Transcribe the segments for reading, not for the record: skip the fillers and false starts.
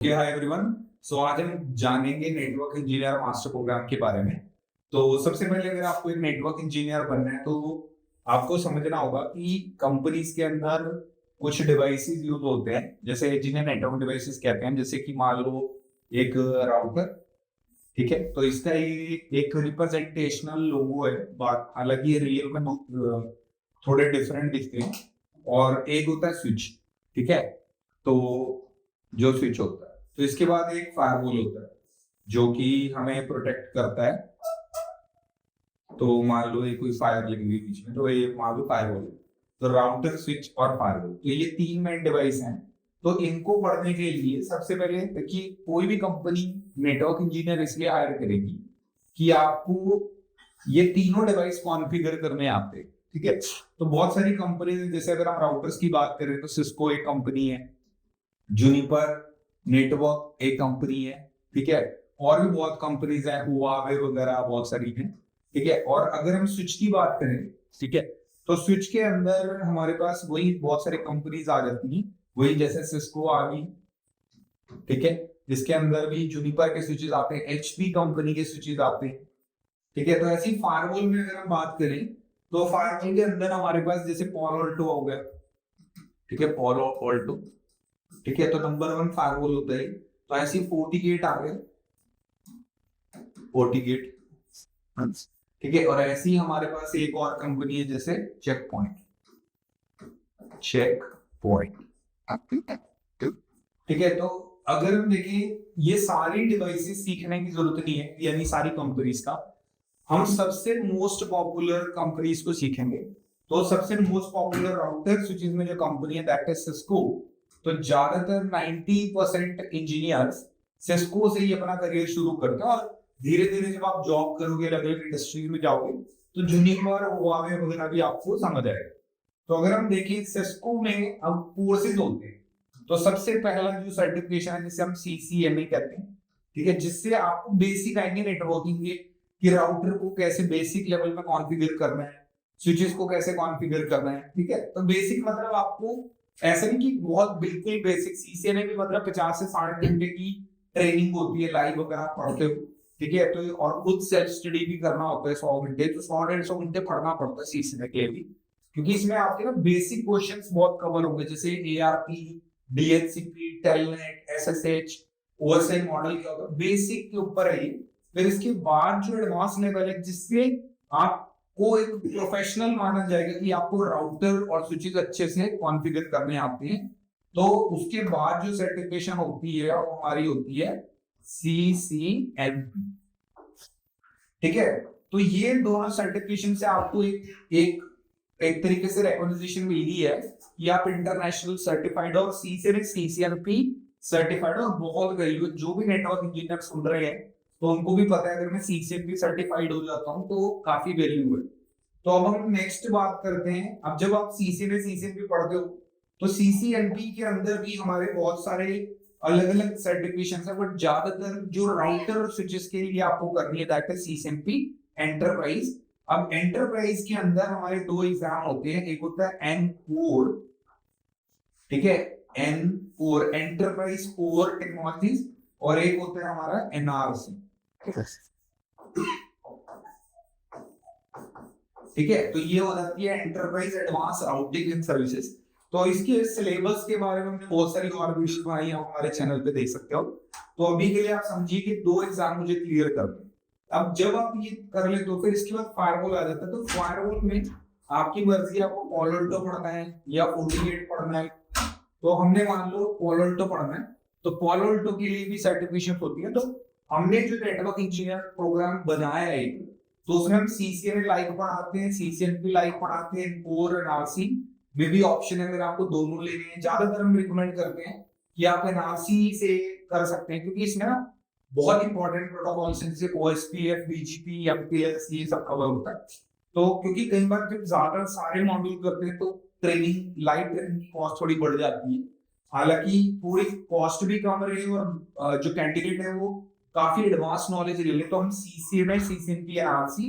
Hi everyone. सो आज हम जानेंगे नेटवर्क इंजीनियर मास्टर प्रोग्राम के बारे में। तो सबसे पहले अगर आपको एक नेटवर्क इंजीनियर बनना है तो आपको समझना होगा कि कंपनीज के अंदर कुछ डिवाइसेस यूज होते हैं, जैसे जिन्हें नेटवर्क डिवाइसेस कहते हैं। जैसे कि मान लो एक राउटर, ठीक है, तो इसका एक रिप्रेजेंटेशनल लोगो है। बात हालांकि ये रियल में थोड़े डिफरेंट दिखते हैं। और एक होता है स्विच, ठीक है, तो जो स्विच होता है। तो इसके बाद एक फायरवॉल होता है जो कि हमें प्रोटेक्ट करता है। तो मान लो ये कोई फायर लगी हुई बीच में, तो ये मान लो फायरवॉल। तो राउटर, स्विच और फायरवॉल, तो ये तीन मेन डिवाइस हैं। तो इनको पढ़ने के लिए सबसे पहले कि कोई भी कंपनी नेटवर्क इंजीनियर इसलिए हायर करेगी कि आपको ये तीनों डिवाइस कॉन्फ़िगर करने आते हैं, ठीक है। तो बहुत सारी कंपनी, जैसे अगर हम राउटर्स की बात करें तो सिस्को एक कंपनी है, जूनिपर नेटवर्क एक कंपनी है, ठीक है। और भी बहुत कंपनीज है, हुआवे वगैरह बहुत सारी हैं, ठीक है। और अगर हम स्विच की बात करें, ठीक है, तो स्विच के अंदर हमारे पास वही बहुत सारे कंपनीज आ जाती हैं। वही जैसे सिस्को आ गई, ठीक है, जिसके अंदर भी जूनिपर के स्विचेस आते हैं, एचपी कंपनी के स्विचेस आते हैं, ठीक है। तो ऐसी फायरवॉल में अगर हम बात करें तो फायरवॉल के अंदर हमारे पास जैसे पॉलो अल्टो हो गया, ठीक है, पॉलो अल्टो, ठीक है। तो नंबर 1 फायरवॉल होता है। तो ऐसी 40 गेट आ गए, 40 गेट, ठीक है। और ऐसी हमारे पास एक और कंपनी है जैसे चेक पॉइंट, चेक पॉइंट, ठीक है। तो अगर हम देखें, ये सारी डिवाइसेस सीखने की जरूरत नहीं है, यानी सारी कंपनीज का। हम सबसे मोस्ट पॉपुलर कंपनीज को सीखेंगे। तो सबसे मोस्ट पॉपुलर राउटर स्विचेस में जो कंपनी है दैट इज सिस्को। तो ज्यादातर 90% इंजीनियर्स सिस्को से ही अपना करियर शुरू करते हैं। और धीरे धीरे जब आप जॉब करोगे, अलग अलग इंडस्ट्री में जाओगे, तो जूनिपर, हुआवे वगैरह भी आपको समझ आएगा। तो अगर हम देखें सिस्को में अब कोर्सेज होते हैं। तो सबसे पहला जो सर्टिफिकेशन है जिसे हम CCNA कहते हैं, ठीक है, जिससे आपको बेसिक आएंगे नेटवर्किंग के, कि राउटर को कैसे बेसिक लेवल में कॉन्फ़िगर करना है, स्विचेस को कैसे कॉन्फ़िगर करना है, ठीक है। तो बेसिक मतलब आपको ऐसा नहीं कि बहुत बिल्कुल बेसिक। CCNA भी मतलब 50 से 60 घंटे की ट्रेनिंग होती है, लाइव वगैरह पढ़ते हो, ठीक है। तो और खुद सेल्फ स्टडी भी करना होता है 100 घंटे, तो 100-150 घंटे पढ़ना पड़ता है CCNA के लिए, क्योंकि इसमें आपके ना बेसिक क्वेश्चंस बहुत कवर होंगे, जैसे ARP, DHCP, telnet, SSH, OSI model क्या होता है, बेसिक के ऊपर है ये। फिर इसके बाद जो एडवांस लेवल है, जिससे आपको एक प्रोफेशनल माना जाएगा कि आपको राउटर और स्विचेस अच्छे से कॉन्फ़िगर करने आते हैं। तो उसके बाद जो सर्टिफिकेशन होती है वो हमारी होती है CCNP, ठीक है। तो ये दोनों सर्टिफिकेशन से आपको एक एक तरीके से रिकॉग्निशन मिली है कि आप इंटरनेशनल सर्टिफाइड और CCNP सर्टिफाइड। और बहुत वैल्यू, जो भी नेटवर्क इंजीनियर सुन रहे हैं तो उनको भी पता है अगर मैं CCNP सर्टिफाइड हो जाता हूँ तो काफी वैल्यू है। तो अब हम नेक्स्ट बात करते हैं। अब जब आप CCNP पढ़ते हो तो CCNP के अंदर भी हमारे बहुत सारे अलग अलग सर्टिफिकेशन है, बट ज्यादातर जो राउटर और स्विचेस के लिए आपको करनी है दैट इज CCNP एंटरप्राइज। अब एंटरप्राइज के अंदर हमारे दो एग्जाम होते हैं, एक होता है N4, ठीक है, N4 एंटरप्राइज कोर टेक्नोलॉजीज, और एक होता है हमारा NRC, ठीक है। तो ये हो जाती है enterprise advance routing and services. तो इसके सिलेबस के बारे में हमने बहुत सारी और वीडियो बनाई है, हमारे चैनल पे देख सकते हो। तो अभी के लिए आप समझिए कि दो एग्जाम मुझे क्लियर कर दो। अब जब आप ये कर ले तो फिर इसके बाद फायरवॉल आ जाता है। तो फायरवॉल में आपकी मर्जी है, आपको पॉलो अल्टो पढ़ना है या 48 पढ़ना है। तो हमने मान लो पॉलो अल्टो पढ़ना है, तो पॉलो अल्टो के लिए भी सर्टिफिकेशन होती है। तो हमने जो नेटवर्क इंजीनियर प्रोग्राम बनाया है तो उसमें हम CCNA लाइव पढ़ाते हैं, CCNP लाइव पढ़ाते हैं, कोर और NRC में भी ऑप्शन है अगर आपको दोनों लेने हैं। ज्यादातर हम रिकमेंड करते हैं कि आप NRC से कर सकते हैं, क्योंकि इसमें ना बहुत इंपॉर्टेंट प्रोटोकॉल जैसे OSPF, BGP, MPLS ये सब कवर होता है। तो क्योंकि कई बार जब ज्यादा सारे मॉड्यूल करते हैं तो ट्रेनिंग, लाइव ट्रेनिंग की कॉस्ट थोड़ी बढ़ जाती है। हालांकि पूरी कॉस्ट भी कम रही और जो कैंडिडेट है वो काफी एडवांस नॉलेज ले ले, तो हम CCNA, CCNP, NRC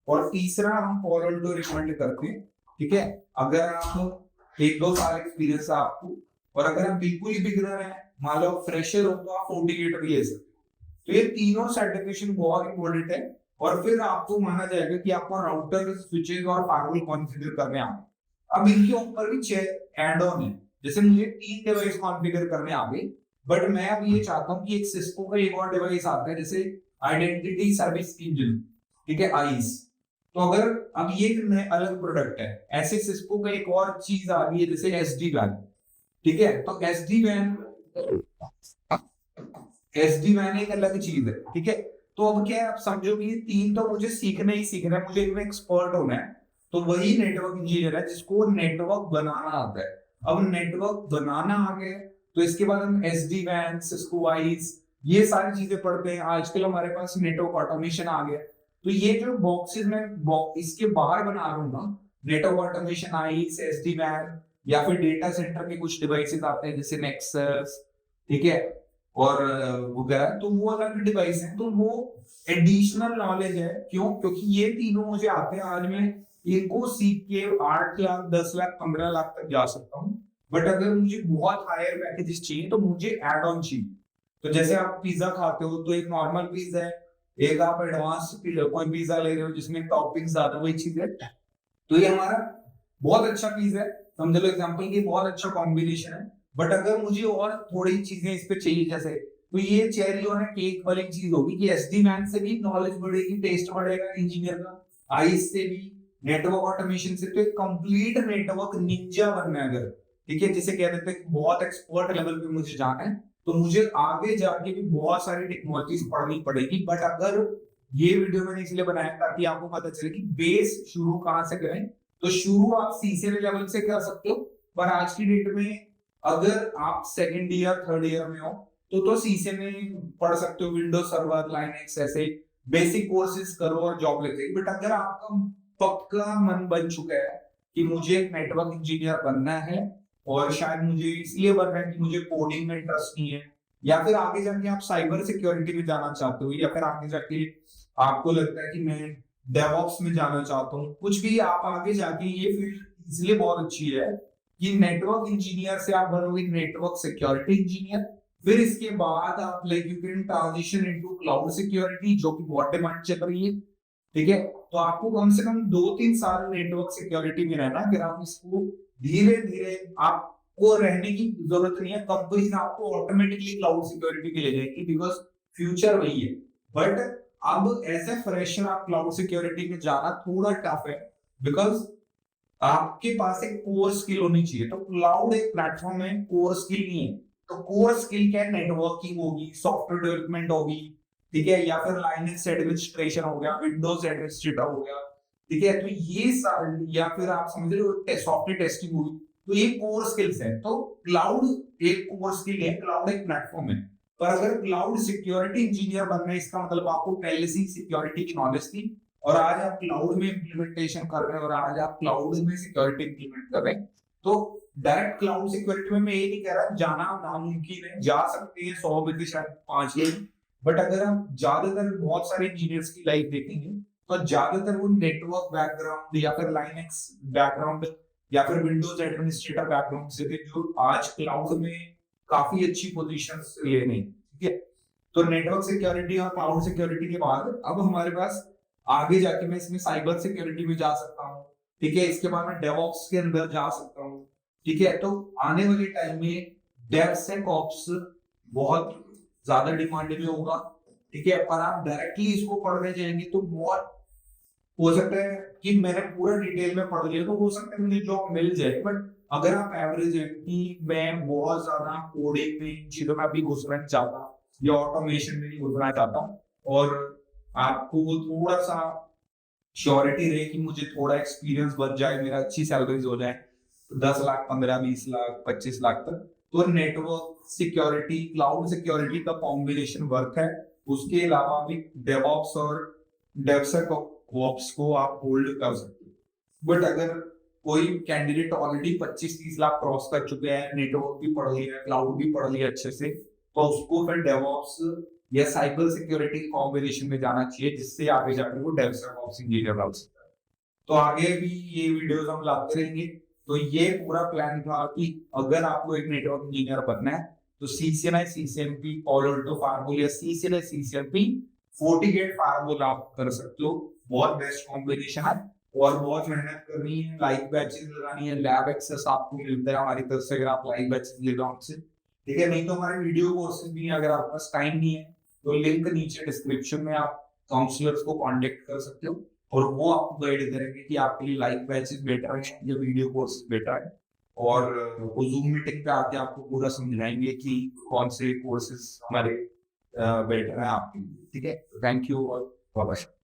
और तीसरा हम पॉलो अल्टो रिकमेंड करते हैं, ठीक है। अगर आप 1-2 साल एक्सपीरियंस है आपको, और अगर आप बिल्कुल ही बिगिनर है मान लो फ्रेशर हो तो आप 48 भी ले सकते हो। तो ये तीनों सर्टिफिकेशन बहुत इंपॉर्टेंट है। और फिर आपको माना जाएगा कि आपको राउटर, स्विचेस और फायरवॉल कॉन्फ़िगर करने आए। अब इनके ऊपर भी एड ऑन है। जैसे मुझे 3 डिवाइस कॉन्फ़िगर करने आ गए, बट मैं अब ये चाहता हूँ कि एक सिस्को का एक और डिवाइस आता है, जैसे आइडेंटिटी सर्विस इंजन, ठीक है, आईस। तो अगर अब ये एक अलग प्रोडक्ट है, ऐसे सिस्को का एक और चीज आ गई है जैसे एसडी वैन, ठीक है। तो एसडी वैन एक अलग चीज है, ठीक है। तो अब क्या है, आप समझो कि ये तीन तो मुझे सीखना ही सीखना है, मुझे इनमें एक्सपर्ट होना है। तो वही नेटवर्क इंजीनियर है जिसको नेटवर्क बनाना आता है। अब नेटवर्क बनाना आ गया तो इसके बाद हम एसडी वैन, सिस्को वाइज, ये सारी चीजें पढ़ते हैं। आजकल हमारे पास नेटवर्क ऑटोमेशन आ गया। तो ये जो बॉक्सेस में इसके बाहर बना रहा हूँ ना, नेटवर्क ऑटोमेशन, आईस, एसडी वैन, या फिर डेटा सेंटर के कुछ डिवाइसेस आते हैं जैसे नेक्सस, ठीक है, और वगैरह, तो वो अलग डिवाइस है। तो वो एडिशनल नॉलेज है। क्यों? क्योंकि ये तीनों मुझे आते हैं। आज मैं इनको सीख के 8 लाख, 10 लाख, 15 लाख तक जा सकता हूँ। बट अगर मुझे बहुत हायर पैकेजेस चाहिए तो मुझे एड ऑन चाहिए। तो जैसे आप पिज्जा खाते हो तो एक नॉर्मल पिज्जा है, एक आप एडवांस कोई पिज्जा ले रहे हो जिसमें टॉपिंग्स ज्यादा, वही चीज है। तो ये हमारा बहुत अच्छा पिज्जा है, समझ लो एग्जांपल की, बहुत अच्छा कॉम्बिनेशन है। बट अगर मुझे और थोड़ी चीजें इस पे चाहिए, जैसे, तो ये चेरी और केक वाली चीज होगी कि एसडी मैन से भी नॉलेज बढ़ेगी, टेस्ट बढ़ेगा इंजीनियर का, आईस से भी, नेटवर्क ऑटोमेशन से। तो एक कंप्लीट नेटवर्क निंजा बनना है अगर, ठीक है, जिसे कह देते हैं बहुत एक्सपर्ट लेवल पे मुझे जाना है, तो मुझे आगे जाके भी बहुत सारी टेक्नोलॉजीज पढ़नी पड़ेगी। बट अगर ये वीडियो मैंने इसलिए बनाया ताकि आपको पता चले कि बेस शुरू कहाँ से करें। तो शुरू आप सीसीएनए लेवल से कर सकते हो, पर आज की डेट में अगर आप सेकंड ईयर, थर्ड ईयर में हो तो सीसीएनए पढ़ सकते हो, विंडोज सर्वर, लाइनक्स, ऐसे बेसिक कोर्सेज करो और जॉब लेते। बट अगर आपका पक्का मन बन चुका है कि मुझे एक नेटवर्क इंजीनियर बनना है, और शायद मुझे इसलिए बनना है कि मुझे कोडिंग में इंटरेस्ट नहीं है, या फिर आगे जाके आप साइबर सिक्योरिटी में जाना चाहते हो, या फिर आगे जाके आपको लगता है कि मैं डेवऑप्स में जाना चाहता हूँ, कुछ भी, आप आगे जाके, ये फील्ड इसलिए बहुत अच्छी है कि नेटवर्क इंजीनियर से आप बनोगे नेटवर्क सिक्योरिटी इंजीनियर। फिर इसके बाद आप like you can transition into cloud security, जो कि बहुत डिमांड चल रही है, ठीक है। तो आपको कम से कम 2-3 साल नेटवर्क सिक्योरिटी में रहना, अगर आप इसको धीरे धीरे, आपको रहने की जरूरत नहीं है, कंपनी आपको ऑटोमेटिकली क्लाउड सिक्योरिटी के ले जाएगी, बिकॉज फ्यूचर वही है। बट अब एज ए फ्रेशर आप क्लाउड सिक्योरिटी में जाना थोड़ा टफ है, बिकॉज आपके पास एक कोर स्किल होनी चाहिए। तो क्लाउड एक प्लेटफॉर्म है, कोर स्किल नहीं है। तो कोर स्किल क्या है? नेटवर्किंग होगी, सॉफ्टवेयर डेवलपमेंट होगी, ठीक है, या फिर लाइनक्स एडमिनिस्ट्रेशन हो गया, विंडोज एडमिनिस्ट्रेटर हो गया, ठीक है। तो ये सारे, या फिर आप समझ रहे हो सॉफ्टवेयर टेस्टिंग होगी, तो ये कोर स्किल्स है। तो क्लाउड एक कोर स्किल है, क्लाउड एक प्लेटफॉर्म है। पर अगर क्लाउड सिक्योरिटी इंजीनियर बनना है, इसका मतलब आपको पहले से सिक्योरिटी की नॉलेज थी, और आज आप क्लाउड में इम्प्लीमेंटेशन कर रहे हैं, और आज आप क्लाउड में सिक्योरिटी इम्प्लीमेंट कर रहे हैं। तो डायरेक्ट क्लाउड सिक्योरिटी में मैं ये नहीं कह रहा जाना नामुमकिन है, जा सकते हैं 100 में से शायद 5 लोग। बट अगर हम ज्यादातर बहुत सारे इंजीनियर्स की लाइफ देखेंगे तो ज्यादातर वो नेटवर्क बैकग्राउंड, या फिर लाइनक्स बैकग्राउंड, या फिर विंडोज एडमिनिस्ट्रेटर बैकग्राउंड से थे, जो आज क्लाउड में काफी अच्छी पोजीशंस ले रहे हैं, ठीक है। तो नेटवर्क सिक्योरिटी और क्लाउड सिक्योरिटी के बाद अब हमारे पास आगे जाके मैं इसमें साइबर सिक्योरिटी में जा सकता हूँ, ठीक है। इसके बाद मैं डेवऑप्स के अंदर जा सकता हूँ, ठीक है। तो आने वाले टाइम में डेवसेकऑप्स बहुत ज्यादा डिमांड में होगा, ठीक है। पर आप डायरेक्टली इसको पढ़ने जाएंगे तो बहुत हो सकता है कि मैंने पूरा डिटेल में पढ़ लिया तो हो सकता है मुझे जॉब मिल जाए। बट अगर आप एवरेज है कि मैं बहुत ज्यादा कोडिंग में, चीजों में अभी घुसना चाहता, या ऑटोमेशन में घुसना चाहता हूँ, और आपको थोड़ा सा श्योरिटी रहे कि मुझे थोड़ा एक्सपीरियंस बच जाए, मेरा अच्छी सैलरीज हो जाए, 10 लाख, 15, 20 लाख, 25 लाख तक, तो नेटवर्क सिक्योरिटी, क्लाउड सिक्योरिटी का कॉम्बिनेशन वर्क है। उसके अलावा भी डेवऑप्स और डेवसेकऑप्स को आप होल्ड कर सकते हो। बट अगर कोई कैंडिडेट ऑलरेडी 25-30 लाख क्रॉस कर चुके हैं, नेटवर्क भी पढ़ लिया है, क्लाउड भी पढ़ लिया अच्छे से, तो उसको फिर डेवऑप्स या साइबर सिक्योरिटी कॉम्बिनेशन में जाना चाहिए, जिससे आगे जाकर वो डेवसेकऑप्स इंजीनियर बन सकता है। तो आगे भी ये वीडियोस हम लाते रहेंगे। तो ये पूरा प्लान था कि अगर आपको एक नेटवर्क इंजीनियर बनना है तो CCNI CCNP ऑल्टो फायरवॉल या CCNI CCNP FortiGate फायरवॉल आप कर सकते हो। बहुत बेस्ट कॉम्बिनेशन है और बहुत मेहनत करनी है, लाइव बैचेस लगानी है, लैब एक्सेस आपको मिलता है हमारी तरफ से अगर आप लाइव बैचेस ले लो हमसे, ठीक है। नहीं तो हमारे वीडियो कोर्सेज भी हैं, अगर आपके पास टाइम नहीं है तो लिंक नीचे डिस्क्रिप्शन में आप काउंसलर्स को कांटेक्ट कर सकते हो और वो आपको गाइड करेंगे कि आपके लिए लाइव बैचेस बेटर है या वीडियो कोर्स बेटर है। और वो जूम मीटिंग पे आके आपको पूरा समझाएंगे कि कौन से कोर्सेज हमारे बेटर है आपके लिए, ठीक है। थैंक यू और बाय।